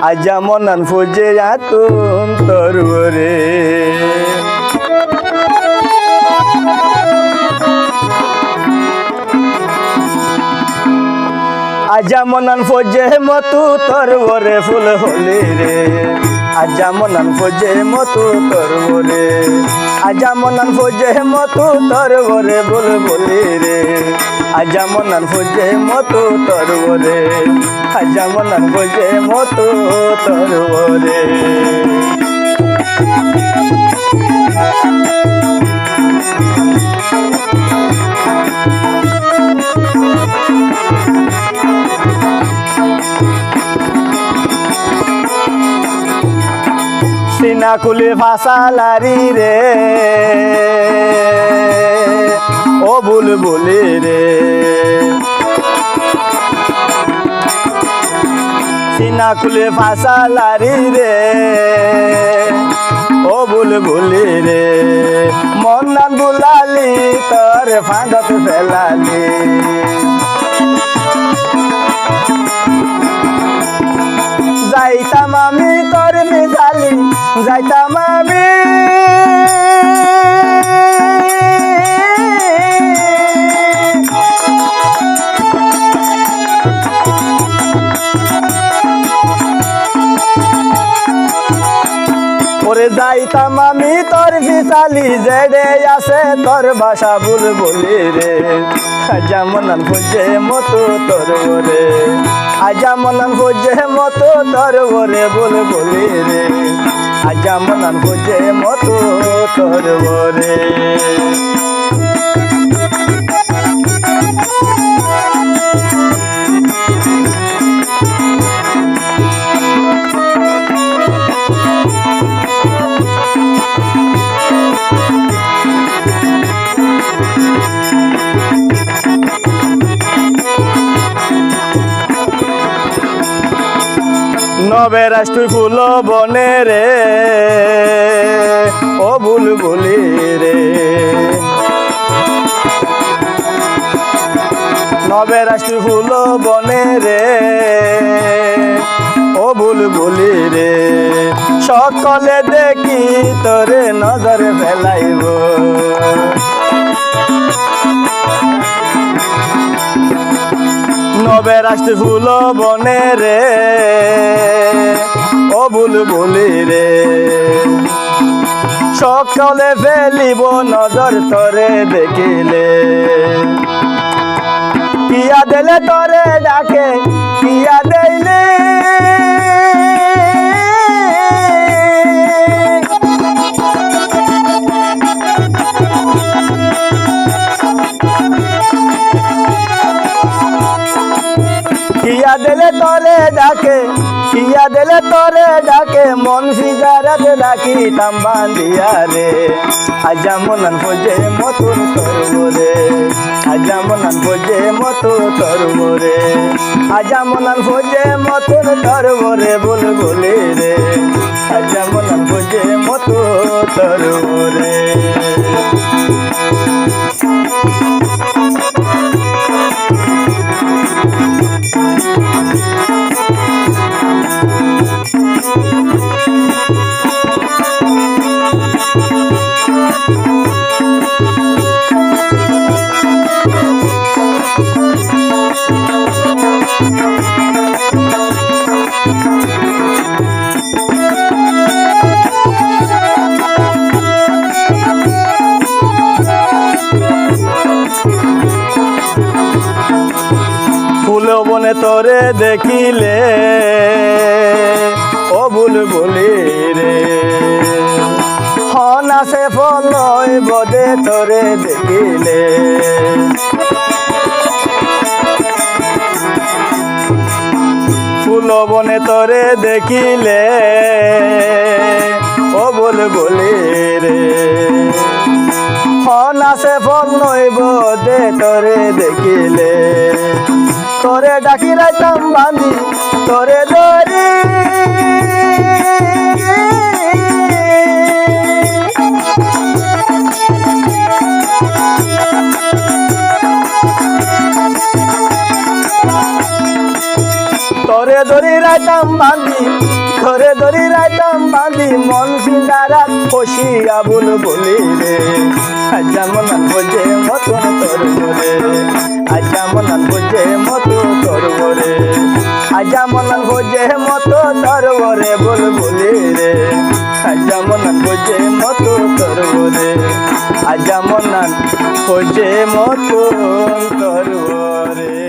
আজা মনান ফুজে আতুন তরুরে আজা মনান ফোজে মতু তরবরে ফুল হলি রে আজা মনান ফোজে মতু তরবরে আজা মনান ফোজে মতু তরবরে বুলবুলি রে আজা মনান ফোজে মতু তরবরে আজা মনান ফোজে মতু তরবরে সিনা খুলে ফাঁসালারি রে ও বুলবুলি রে সিনা খুলে ফাঁসালারি রে ও বুলবুলি রে মন্নান বুলালি তোর ফাঁদত ফেলালি যাইতাম আমি তোর মিশালি যাইতাম আমি ওরে যাইতাম আমি তোর মিশালি জেডে আছে তোর ভাষা বুলবুলি রে আজা মনান ফুজে মতো তোর রে আজা মনান ফুজে মতো তোর রে বুলবুলি রে আজা মনান ফুজে মতো তোর রে নবে রাষ্ট্র ফুল বনে রে ও বুলবুলি রে নবে রাষ্ট্র ফুল বনে রে ও বুলবুলি রে সকলে দেখি তোরে নজর ফেলাইব নবে রাষ্ট্র ফুল বনে রে ও বুলবুলি রে সকলে ফেলিব নজর তোরে দেখিলে কিয়া দিলে তোরে ডাকে কিয়া দেইলে কিয়া দিলে তোরে ডাকে কিয়া দিলে তোরে ডাকে মন ফিজারাত রাখি তাম বান্ধিয়া রে আজা মনান ফোজে মতুন তরবরে আজা মনান ফোজে মতো তরবরে আজা মনান ফোজে মতুন তরবরে বুলবুলি রে আজা মনান ফোজে মতো তরবরে ফুল বনে তোরে দেখিলে ও বুলবুলি রে হন আছে ফল বদে তোরে দেখিলে ফুল বনে তোরে দেখিলে ও বুলবুলি রে হন আছে ফল নইব দে তোরে দেখিলে তোরে ডাকি রাইতাম বান্ধি তোরে ধরি তোরে ধরি রাইতাম বাঁধি ধরে ধরি রাইতাম বাঁধি মন সিন্দারা খসিয়া বুলবুলি রে আজা মনান বোঝে মতন তোর বরে আজা মনান বোঝে মতো তোর বরে আজা মনান বোঝে মতো তোর বরে বুলবুলি রে আজা মনান বোঝে মতো তোর বরে আজা মনান বোঝে মতো তোর বরে।